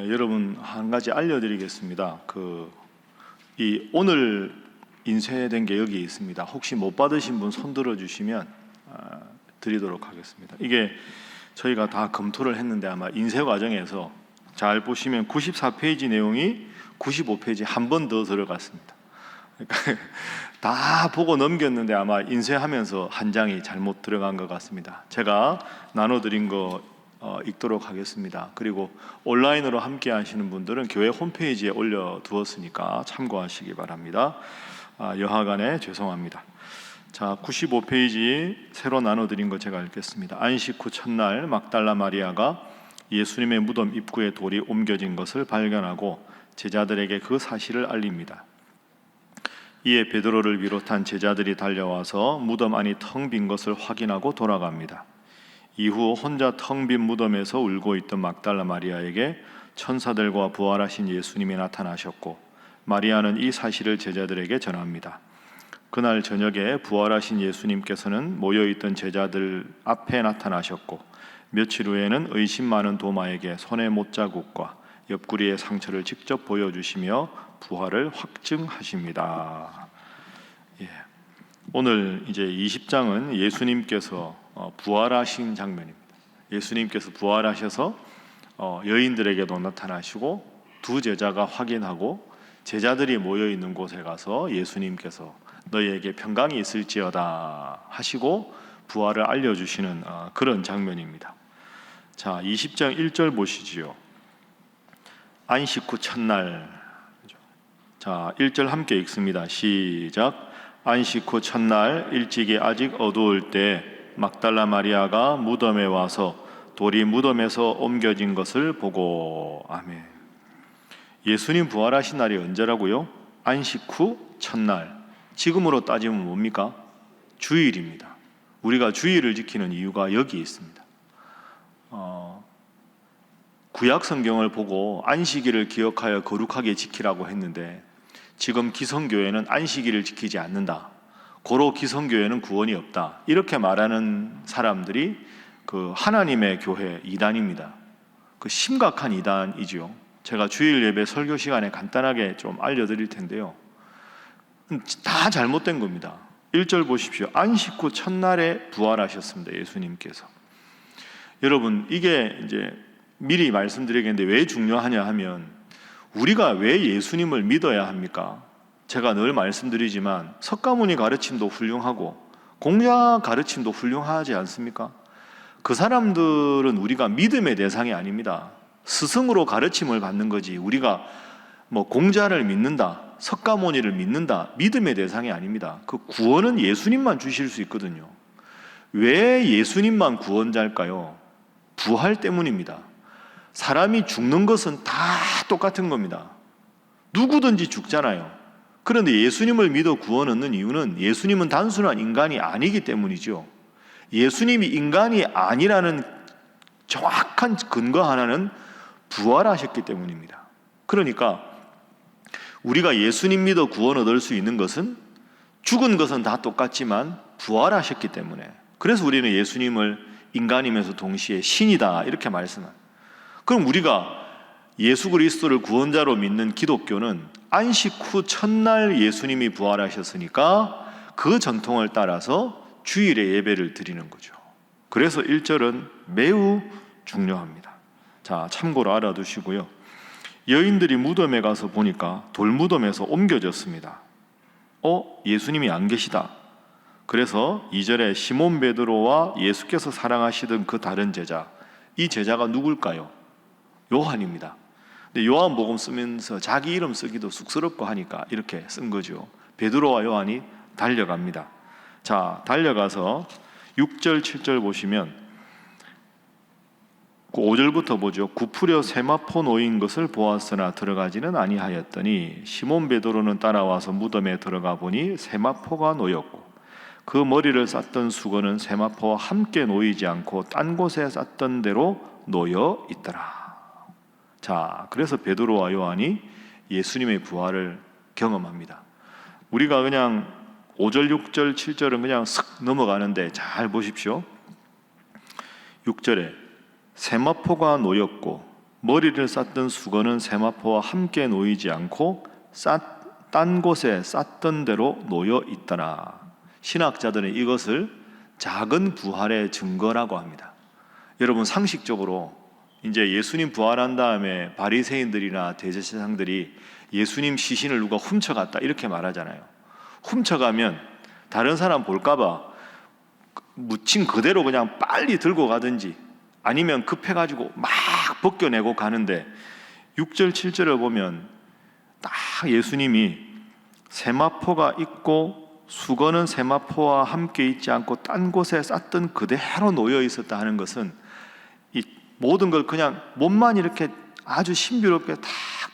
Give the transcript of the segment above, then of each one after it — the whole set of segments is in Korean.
여러분 한 가지 알려드리겠습니다. 오늘 인쇄된 게 여기 있습니다. 혹시 못 받으신 분 손 들어주시면 드리도록 하겠습니다. 이게 저희가 다 검토를 했는데 아마 인쇄 과정에서 잘 보시면 94페이지 내용이 95페이지 한 번 더 들어갔습니다. 그러니까 다 보고 넘겼는데 아마 인쇄하면서 한 장이 잘못 들어간 것 같습니다. 제가 나눠드린 거 읽도록 하겠습니다. 그리고 온라인으로 함께 하시는 분들은 교회 홈페이지에 올려두었으니까 참고하시기 바랍니다. 여하간에 죄송합니다. 자, 95페이지 새로 나눠드린 거 제가 읽겠습니다. 안식 후 첫날 막달라 마리아가 예수님의 무덤 입구에 돌이 옮겨진 것을 발견하고 제자들에게 그 사실을 알립니다. 이에 베드로를 비롯한 제자들이 달려와서 무덤 안이 텅 빈 것을 확인하고 돌아갑니다. 이후 혼자 텅 빈 무덤에서 울고 있던 막달라 마리아에게 천사들과 부활하신 예수님이 나타나셨고, 마리아는 이 사실을 제자들에게 전합니다. 그날 저녁에 부활하신 예수님께서는 모여있던 제자들 앞에 나타나셨고, 며칠 후에는 의심 많은 도마에게 손의 못자국과 옆구리의 상처를 직접 보여주시며 부활을 확증하십니다. 오늘 이제 20장은 예수님께서 부활하신 장면입니다. 예수님께서 부활하셔서 여인들에게도 나타나시고 두 제자가 확인하고 제자들이 모여있는 곳에 가서 예수님께서 너희에게 평강이 있을지어다 하시고 부활을 알려주시는 그런 장면입니다. 자, 20장 1절 보시지요. 안식 후 첫날. 자, 1절 함께 읽습니다. 시작. 안식 후 첫날 일찍이 아직 어두울 때 막달라 마리아가 무덤에 와서 돌이 무덤에서 옮겨진 것을 보고. 아멘. 예수님 부활하신 날이 언제라고요? 안식 후 첫날. 지금으로 따지면 뭡니까? 주일입니다. 우리가 주일을 지키는 이유가 여기 있습니다. 구약 성경을 보고 안식일을 기억하여 거룩하게 지키라고 했는데 지금 기성교회는 안식일을 지키지 않는다. 고로 기성교회는 구원이 없다. 이렇게 말하는 사람들이 하나님의 교회 이단입니다. 심각한 이단이지요. 제가 주일 예배 설교 시간에 간단하게 좀 알려드릴 텐데요. 다 잘못된 겁니다. 1절 보십시오. 안식 후 첫날에 부활하셨습니다. 예수님께서. 여러분, 이게 이제 미리 말씀드리겠는데 왜 중요하냐 하면 우리가 왜 예수님을 믿어야 합니까? 제가 늘 말씀드리지만 석가모니 가르침도 훌륭하고 공자 가르침도 훌륭하지 않습니까? 그 사람들은 우리가 믿음의 대상이 아닙니다. 스승으로 가르침을 받는 거지 우리가 공자를 믿는다, 석가모니를 믿는다, 믿음의 대상이 아닙니다. 그 구원은 예수님만 주실 수 있거든요. 왜 예수님만 구원자일까요? 부활 때문입니다. 사람이 죽는 것은 다 똑같은 겁니다. 누구든지 죽잖아요. 그런데 예수님을 믿어 구원 얻는 이유는 예수님은 단순한 인간이 아니기 때문이죠. 예수님이 인간이 아니라는 정확한 근거 하나는 부활하셨기 때문입니다. 그러니까 우리가 예수님 믿어 구원 얻을 수 있는 것은 죽은 것은 다 똑같지만 부활하셨기 때문에, 그래서 우리는 예수님을 인간이면서 동시에 신이다 이렇게 말씀합니다. 그럼 우리가 예수 그리스도를 구원자로 믿는 기독교는 안식 후 첫날 예수님이 부활하셨으니까 그 전통을 따라서 주일에 예배를 드리는 거죠. 그래서 1절은 매우 중요합니다. 자, 참고로 알아두시고요. 여인들이 무덤에 가서 보니까 돌무덤에서 옮겨졌습니다. 예수님이 안 계시다. 그래서 2절에 시몬 베드로와 예수께서 사랑하시던 그 다른 제자, 이 제자가 누굴까요? 요한입니다. 근데 요한복음 쓰면서 자기 이름 쓰기도 쑥스럽고 하니까 이렇게 쓴 거죠. 베드로와 요한이 달려갑니다. 자, 달려가서 6절 7절 보시면 5절부터 보죠. 굽으려 세마포 놓인 것을 보았으나 들어가지는 아니하였더니 시몬 베드로는 따라와서 무덤에 들어가 보니 세마포가 놓였고 그 머리를 쌌던 수건은 세마포와 함께 놓이지 않고 딴 곳에 쌌던 대로 놓여 있더라. 자, 그래서 베드로와 요한이 예수님의 부활을 경험합니다. 우리가 그냥 5절, 6절, 7절은 그냥 슥 넘어가는데 잘 보십시오. 6절에 세마포가 놓였고 머리를 쌌던 수건은 세마포와 함께 놓이지 않고 딴 곳에 쌌던 대로 놓여 있더라. 신학자들은 이것을 작은 부활의 증거라고 합니다. 여러분, 상식적으로 이제 예수님 부활한 다음에 바리새인들이나 대제사장들이 예수님 시신을 누가 훔쳐갔다 이렇게 말하잖아요. 훔쳐가면 다른 사람 볼까봐 묻힌 그대로 그냥 빨리 들고 가든지 아니면 급해가지고 막 벗겨내고 가는데 6절 7절을 보면 딱 예수님이 세마포가 있고 수건은 세마포와 함께 있지 않고 딴 곳에 쌌던 그대로 놓여 있었다 하는 것은 이 모든 걸 그냥 몸만 이렇게 아주 신비롭게 탁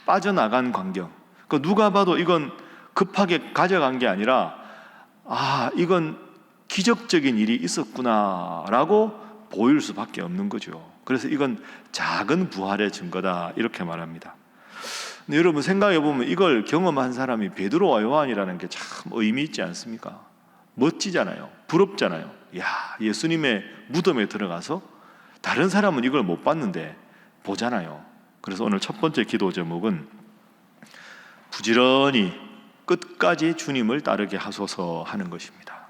빠져나간 광경. 그러니까 누가 봐도 이건 급하게 가져간 게 아니라 이건 기적적인 일이 있었구나라고 보일 수밖에 없는 거죠. 그래서 이건 작은 부활의 증거다 이렇게 말합니다. 근데 여러분 생각해 보면 이걸 경험한 사람이 베드로와 요한이라는 게 참 의미 있지 않습니까? 멋지잖아요. 부럽잖아요. 야, 예수님의 무덤에 들어가서 다른 사람은 이걸 못 봤는데 보잖아요. 그래서 오늘 첫 번째 기도 제목은 부지런히 끝까지 주님을 따르게 하소서 하는 것입니다.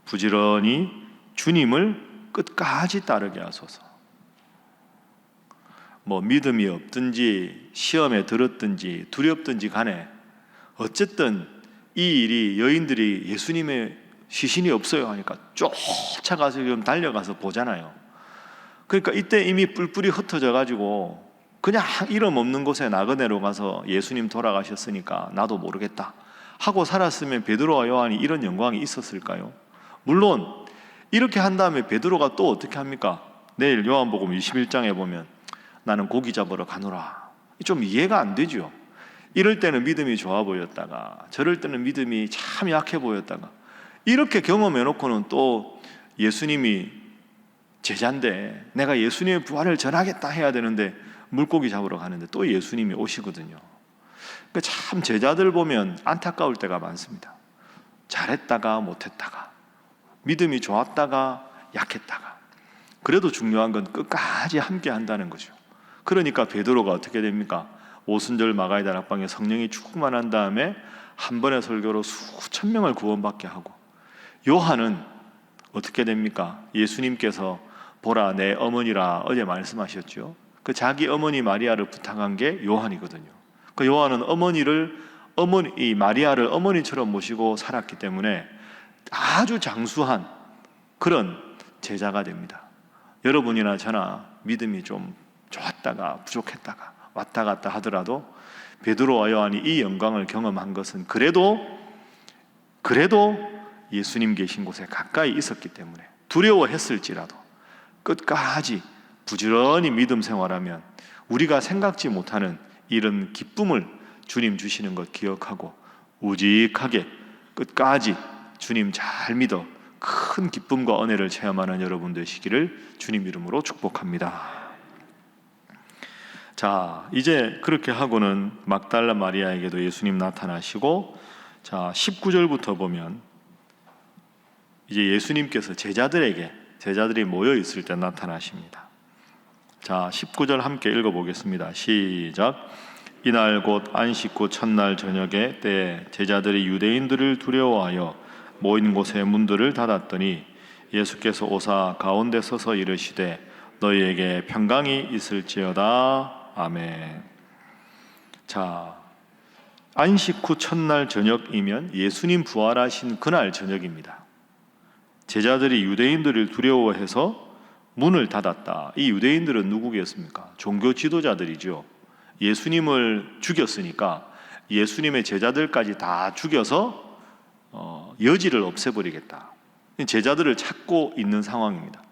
부지런히 주님을 끝까지 따르게 하소서. 믿음이 없든지 시험에 들었든지 두렵든지 간에 어쨌든 이 일이 여인들이 예수님의 시신이 없어요 하니까 쫓아가서 좀 달려가서 보잖아요. 그러니까 이때 이미 뿔뿔이 흩어져 가지고 그냥 이름 없는 곳에 나그네로 가서 예수님 돌아가셨으니까 나도 모르겠다 하고 살았으면 베드로와 요한이 이런 영광이 있었을까요? 물론 이렇게 한 다음에 베드로가 또 어떻게 합니까? 내일 요한복음 21장에 보면 나는 고기 잡으러 가노라. 좀 이해가 안 되죠. 이럴 때는 믿음이 좋아 보였다가 저럴 때는 믿음이 참 약해 보였다가 이렇게 경험해 놓고는 또 예수님이 제자인데 내가 예수님의 부활을 전하겠다 해야 되는데 물고기 잡으러 가는데 또 예수님이 오시거든요. 그러니까 참 제자들 보면 안타까울 때가 많습니다. 잘했다가 못했다가 믿음이 좋았다가 약했다가 그래도 중요한 건 끝까지 함께 한다는 거죠. 그러니까 베드로가 어떻게 됩니까? 오순절 마가의 다락방에 성령이 충만한 다음에 한 번의 설교로 수천 명을 구원받게 하고 요한은 어떻게 됩니까? 예수님께서 보라 내 어머니라 어제 말씀하셨죠. 그 자기 어머니 마리아를 부탁한 게 요한이거든요. 그 요한은 이 마리아를 어머니처럼 모시고 살았기 때문에 아주 장수한 그런 제자가 됩니다. 여러분이나 저나 믿음이 좀 좋았다가 부족했다가 왔다 갔다 하더라도 베드로와 요한이 이 영광을 경험한 것은 그래도 예수님 계신 곳에 가까이 있었기 때문에 두려워했을지라도 끝까지 부지런히 믿음 생활하면 우리가 생각지 못하는 이런 기쁨을 주님 주시는 것 기억하고 우직하게 끝까지 주님 잘 믿어 큰 기쁨과 은혜를 체험하는 여러분 되시기를 주님 이름으로 축복합니다. 자, 이제 그렇게 하고는 막달라 마리아에게도 예수님 나타나시고, 자, 19절부터 보면 이제 예수님께서 제자들이 모여 있을 때 나타나십니다. 자, 19절 함께 읽어보겠습니다. 시작. 이날 곧 안식 후 첫날 저녁에 때에 제자들이 유대인들을 두려워하여 모인 곳에 문들을 닫았더니 예수께서 오사 가운데 서서 이르시되 너희에게 평강이 있을지어다. 아멘. 자, 안식 후 첫날 저녁이면 예수님 부활하신 그날 저녁입니다. 제자들이 유대인들을 두려워해서 문을 닫았다. 이 유대인들은 누구겠습니까? 종교 지도자들이죠. 예수님을 죽였으니까 예수님의 제자들까지 다 죽여서 여지를 없애버리겠다. 제자들을 찾고 있는 상황입니다.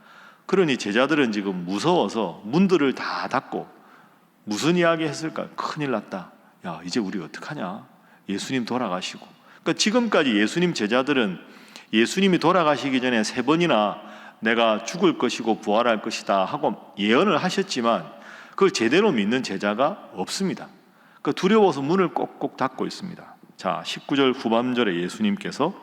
그러니 제자들은 지금 무서워서 문들을 다 닫고 무슨 이야기 했을까? 큰일 났다. 야, 이제 우리 어떡하냐? 예수님 돌아가시고. 그러니까 지금까지 예수님 제자들은 예수님이 돌아가시기 전에 3번이나 내가 죽을 것이고 부활할 것이다 하고 예언을 하셨지만 그걸 제대로 믿는 제자가 없습니다. 그러니까 두려워서 문을 꼭꼭 닫고 있습니다. 자, 19절 후반절에 예수님께서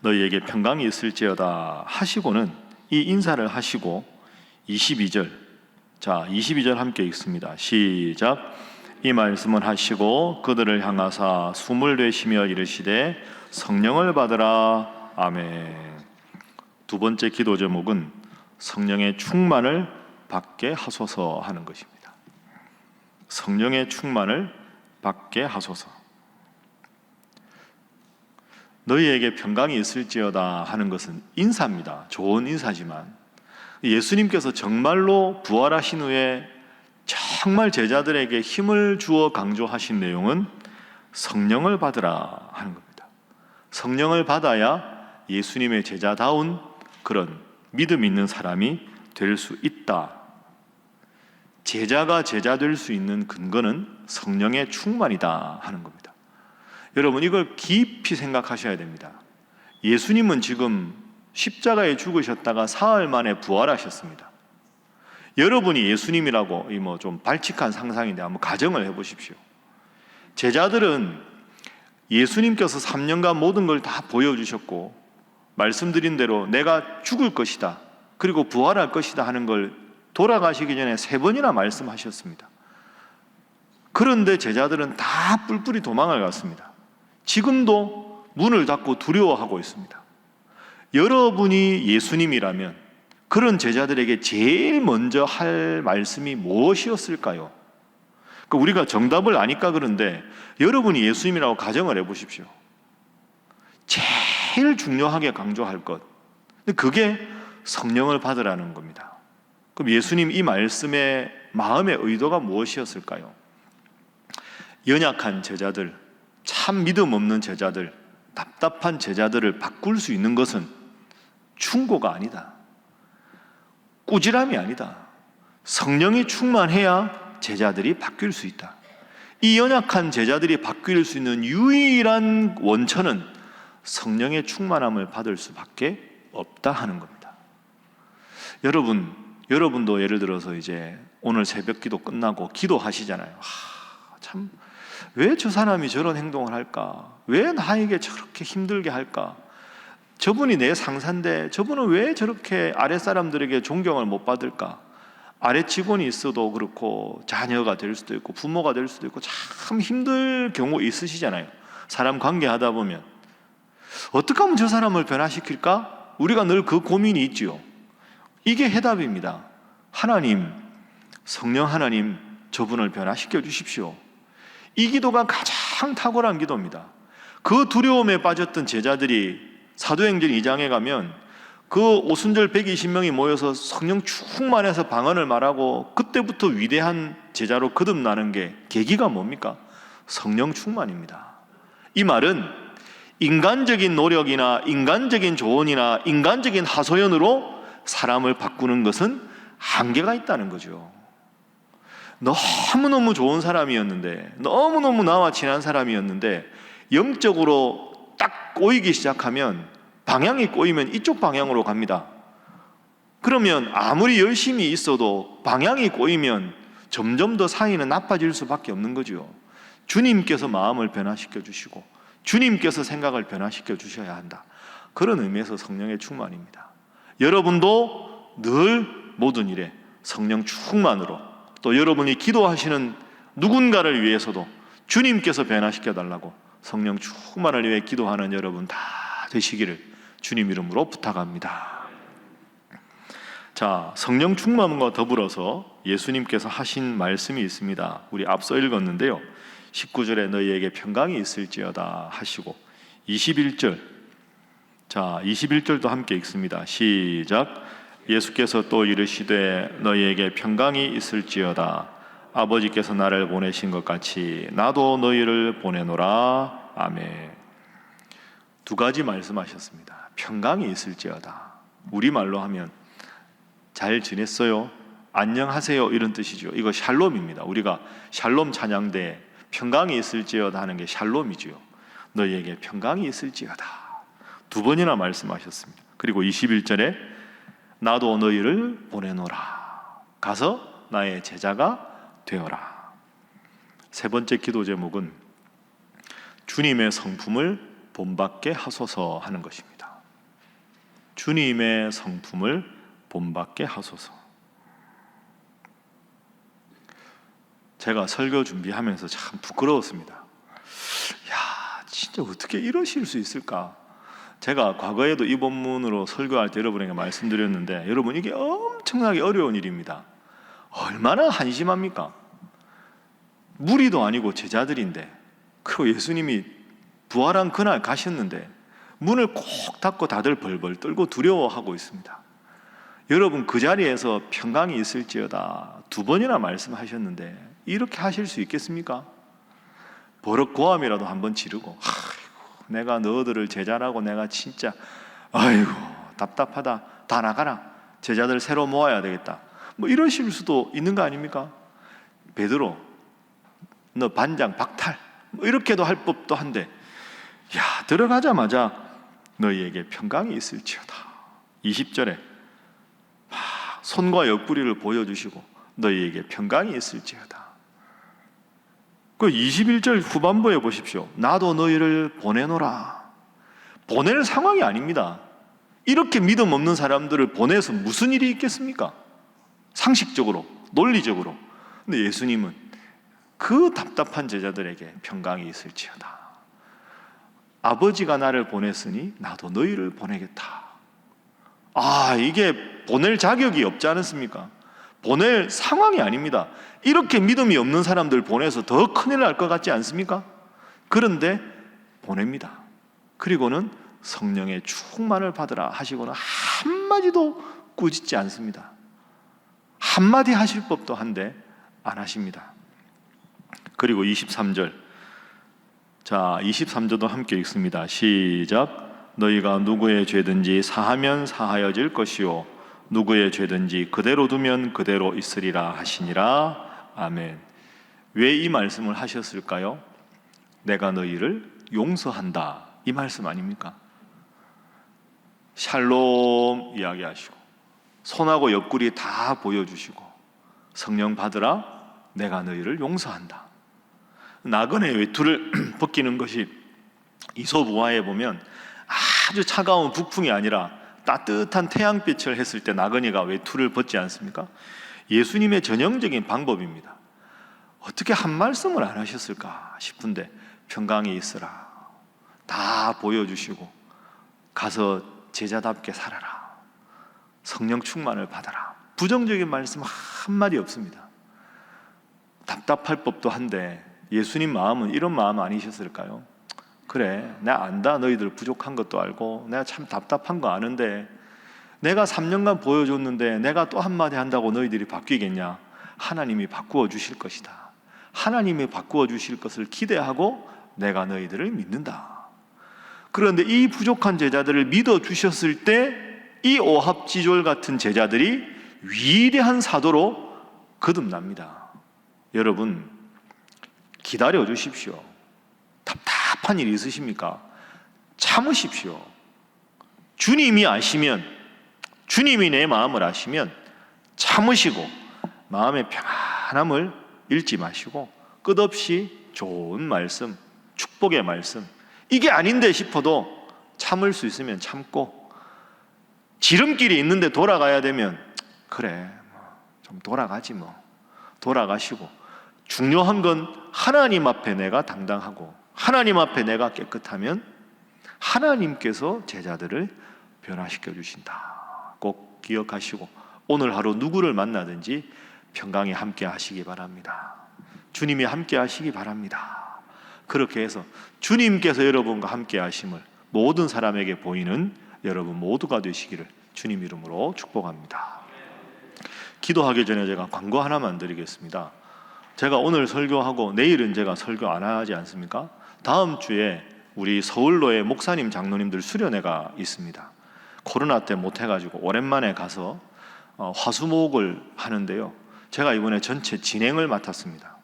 너희에게 평강이 있을지어다 하시고는 이 인사를 하시고 22절 자, 22절 함께 읽습니다. 시작. 이 말씀을 하시고 그들을 향하사 숨을 내쉬며 이르시되 성령을 받으라. 아멘. 두 번째 기도 제목은 성령의 충만을 받게 하소서 하는 것입니다. 성령의 충만을 받게 하소서. 너희에게 평강이 있을지어다 하는 것은 인사입니다. 좋은 인사지만 예수님께서 정말로 부활하신 후에 정말 제자들에게 힘을 주어 강조하신 내용은 성령을 받으라 하는 겁니다. 성령을 받아야 예수님의 제자다운 그런 믿음 있는 사람이 될 수 있다. 제자가 제자 될 수 있는 근거는 성령의 충만이다 하는 겁니다. 여러분, 이걸 깊이 생각하셔야 됩니다. 예수님은 지금 십자가에 죽으셨다가 사흘 만에 부활하셨습니다. 여러분이 예수님이라고 좀 발칙한 상상인데 한번 가정을 해보십시오. 제자들은 예수님께서 3년간 모든 걸 다 보여주셨고 말씀드린 대로 내가 죽을 것이다, 그리고 부활할 것이다 하는 걸 돌아가시기 전에 3번이나 말씀하셨습니다. 그런데 제자들은 다 뿔뿔이 도망을 갔습니다. 지금도 문을 닫고 두려워하고 있습니다. 여러분이 예수님이라면 그런 제자들에게 제일 먼저 할 말씀이 무엇이었을까요? 우리가 정답을 아니까 그런데 여러분이 예수님이라고 가정을 해보십시오. 제일 중요하게 강조할 것, 그게 성령을 받으라는 겁니다. 그럼 예수님 이 말씀의 마음의 의도가 무엇이었을까요? 연약한 제자들, 참 믿음 없는 제자들, 답답한 제자들을 바꿀 수 있는 것은 충고가 아니다, 꾸지람이 아니다. 성령이 충만해야 제자들이 바뀔 수 있다. 이 연약한 제자들이 바뀔 수 있는 유일한 원천은 성령의 충만함을 받을 수밖에 없다 하는 겁니다. 여러분도 예를 들어서 이제 오늘 새벽 기도 끝나고 기도하시잖아요. 참, 왜 저 사람이 저런 행동을 할까? 왜 나에게 저렇게 힘들게 할까? 저분이 내 상사인데 저분은 왜 저렇게 아랫사람들에게 존경을 못 받을까? 아래 직원이 있어도 그렇고 자녀가 될 수도 있고 부모가 될 수도 있고 참 힘들 경우 있으시잖아요. 사람 관계하다 보면 어떻게 하면 저 사람을 변화시킬까? 우리가 늘 그 고민이 있지요. 이게 해답입니다. 하나님, 성령 하나님, 저분을 변화시켜 주십시오. 이 기도가 가장 탁월한 기도입니다. 그 두려움에 빠졌던 제자들이 사도행전 2장에 가면 그 오순절 120명이 모여서 성령 충만해서 방언을 말하고 그때부터 위대한 제자로 거듭나는 게 계기가 뭡니까? 성령 충만입니다. 이 말은 인간적인 노력이나 인간적인 조언이나 인간적인 하소연으로 사람을 바꾸는 것은 한계가 있다는 거죠. 너무너무 좋은 사람이었는데, 너무너무 나와 친한 사람이었는데 영적으로 딱 꼬이기 시작하면, 방향이 꼬이면 이쪽 방향으로 갑니다. 그러면 아무리 열심히 있어도 방향이 꼬이면 점점 더 사이는 나빠질 수밖에 없는 거죠. 주님께서 마음을 변화시켜 주시고 주님께서 생각을 변화시켜 주셔야 한다. 그런 의미에서 성령의 충만입니다. 여러분도 늘 모든 일에 성령 충만으로, 또 여러분이 기도하시는 누군가를 위해서도 주님께서 변화시켜 달라고 성령 충만을 위해 기도하는 여러분 다 되시기를 주님 이름으로 부탁합니다. 자, 성령 충만과 더불어서 예수님께서 하신 말씀이 있습니다. 우리 앞서 읽었는데요. 19절에 너희에게 평강이 있을지어다 하시고 21절, 자 21절도 함께 읽습니다. 시작. 예수께서 또 이르시되 너희에게 평강이 있을지어다. 아버지께서 나를 보내신 것 같이 나도 너희를 보내노라. 아멘. 두 가지 말씀하셨습니다. 평강이 있을지어다. 우리말로 하면 잘 지냈어요? 안녕하세요? 이런 뜻이죠. 이거 샬롬입니다. 우리가 샬롬 찬양대 평강이 있을지어다 하는 게 샬롬이죠. 너희에게 평강이 있을지어다. 두 번이나 말씀하셨습니다. 그리고 21절에 나도 너희를 보내노라. 가서 나의 제자가 되어라. 세 번째 기도 제목은 주님의 성품을 본받게 하소서 하는 것입니다. 주님의 성품을 본받게 하소서. 제가 설교 준비하면서 참 부끄러웠습니다. 야, 진짜 어떻게 이러실 수 있을까? 제가 과거에도 이 본문으로 설교할 때 여러분에게 말씀드렸는데, 여러분 이게 엄청나게 어려운 일입니다. 얼마나 한심합니까? 무리도 아니고 제자들인데, 그리고 예수님이 부활한 그날 가셨는데 문을 꼭 닫고 다들 벌벌 떨고 두려워하고 있습니다. 여러분 그 자리에서 평강이 있을지어다 2번이나 말씀하셨는데 이렇게 하실 수 있겠습니까? 버럭 고함이라도 한번 지르고, 아이고, 내가 너희들을 제자라고 내가 진짜 아이고 답답하다, 다 나가라, 제자들 새로 모아야 되겠다, 뭐 이러실 수도 있는 거 아닙니까? 베드로 너 반장 박탈, 뭐 이렇게도 할 법도 한데, 야, 들어가자마자 너희에게 평강이 있을지어다. 20절에 손과 옆구리를 보여주시고 너희에게 평강이 있을지어다. 그 21절 후반부에 보십시오. 나도 너희를 보내노라. 보낼 상황이 아닙니다. 이렇게 믿음 없는 사람들을 보내서 무슨 일이 있겠습니까? 상식적으로, 논리적으로. 근데 예수님은 그 답답한 제자들에게 평강이 있을지어다. 아버지가 나를 보냈으니 나도 너희를 보내겠다. 아, 이게 보낼 자격이 없지 않습니까? 보낼 상황이 아닙니다. 이렇게 믿음이 없는 사람들 보내서 더 큰일 날 것 같지 않습니까? 그런데 보냅니다. 그리고는 성령의 충만을 받으라 하시고는 한마디도 꾸짖지 않습니다. 한마디 하실 법도 한데 안 하십니다. 그리고 23절, 자 23절도 함께 읽습니다. 시작. 너희가 누구의 죄든지 사하면 사하여질 것이요 누구의 죄든지 그대로 두면 그대로 있으리라 하시니라. 아멘. 왜 이 말씀을 하셨을까요? 내가 너희를 용서한다, 이 말씀 아닙니까? 샬롬 이야기하시고 손하고 옆구리 다 보여주시고 성령 받으라, 내가 너희를 용서한다. 나그네 외투를 벗기는 것이 이솝우화에 보면 아주 차가운 북풍이 아니라 따뜻한 태양빛을 했을 때 나그네가 외투를 벗지 않습니까? 예수님의 전형적인 방법입니다. 어떻게 한 말씀을 안 하셨을까 싶은데 평강이 있으라, 다 보여주시고 가서 제자답게 살아라, 성령 충만을 받아라. 부정적인 말씀 한마디 없습니다. 답답할 법도 한데 예수님 마음은 이런 마음 아니셨을까요? 그래, 내가 안다. 너희들 부족한 것도 알고 내가 참 답답한 거 아는데 내가 3년간 보여줬는데 내가 또 한마디 한다고 너희들이 바뀌겠냐? 하나님이 바꾸어 주실 것이다. 하나님이 바꾸어 주실 것을 기대하고 내가 너희들을 믿는다. 그런데 이 부족한 제자들을 믿어 주셨을 때 이 오합지졸 같은 제자들이 위대한 사도로 거듭납니다. 여러분 기다려 주십시오. 답답한 일이 있으십니까? 참으십시오. 주님이 아시면, 주님이 내 마음을 아시면 참으시고 마음의 평안함을 잃지 마시고 끝없이 좋은 말씀, 축복의 말씀, 이게 아닌데 싶어도 참을 수 있으면 참고, 지름길이 있는데 돌아가야 되면 그래 좀 돌아가지 뭐, 돌아가시고 중요한 건 하나님 앞에 내가 당당하고 하나님 앞에 내가 깨끗하면 하나님께서 제자들을 변화시켜 주신다. 꼭 기억하시고 오늘 하루 누구를 만나든지 평강에 함께 하시기 바랍니다. 주님이 함께 하시기 바랍니다. 그렇게 해서 주님께서 여러분과 함께 하심을 모든 사람에게 보이는 여러분 모두가 되시기를 주님 이름으로 축복합니다. 기도하기 전에 제가 광고 하나만 드리겠습니다. 제가 오늘 설교하고 내일은 제가 설교 안 하지 않습니까? 다음 주에 우리 서울로의 목사님 장로님들 수련회가 있습니다. 코로나 때 못해가지고 오랜만에 가서 화수목을 하는데요, 제가 이번에 전체 진행을 맡았습니다.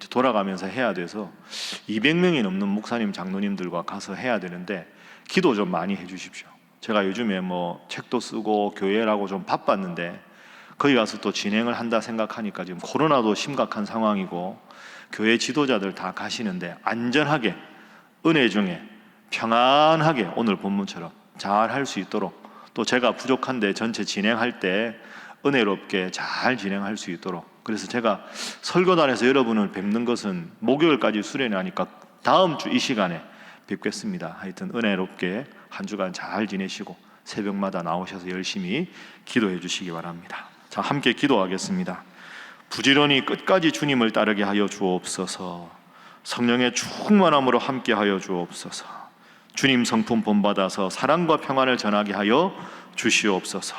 돌아가면서 해야 돼서 200명이 넘는 목사님 장로님들과 가서 해야 되는데 기도 좀 많이 해주십시오. 제가 요즘에 뭐 책도 쓰고 교회라고 좀 바빴는데 거기 가서 또 진행을 한다 생각하니까 지금 코로나도 심각한 상황이고 교회 지도자들 다 가시는데 안전하게 은혜 중에 평안하게 오늘 본문처럼 잘 할 수 있도록, 또 제가 부족한데 전체 진행할 때 은혜롭게 잘 진행할 수 있도록 그래서 제가 설교단에서 여러분을 뵙는 것은 목요일까지 수련회 하니까 다음 주 이 시간에 뵙겠습니다. 하여튼 은혜롭게 한 주간 잘 지내시고 새벽마다 나오셔서 열심히 기도해 주시기 바랍니다. 자, 함께 기도하겠습니다. 부지런히 끝까지 주님을 따르게 하여 주옵소서. 성령의 충만함으로 함께 하여 주옵소서. 주님 성품 본받아서 사랑과 평안을 전하게 하여 주시옵소서.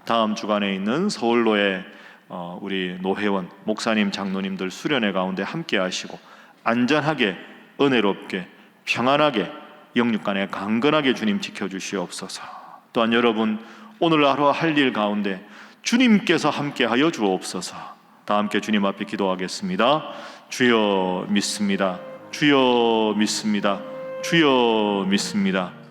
다음 주간에 있는 서울로의 우리 노회원, 목사님, 장로님들 수련회 가운데 함께 하시고 안전하게, 은혜롭게, 평안하게, 영육간에 강건하게 주님 지켜주시옵소서. 또한 여러분 오늘 하루 할 일 가운데 주님께서 함께 하여 주옵소서. 다 함께 주님 앞에 기도하겠습니다. 주여 믿습니다. 주여 믿습니다. 주여 믿습니다.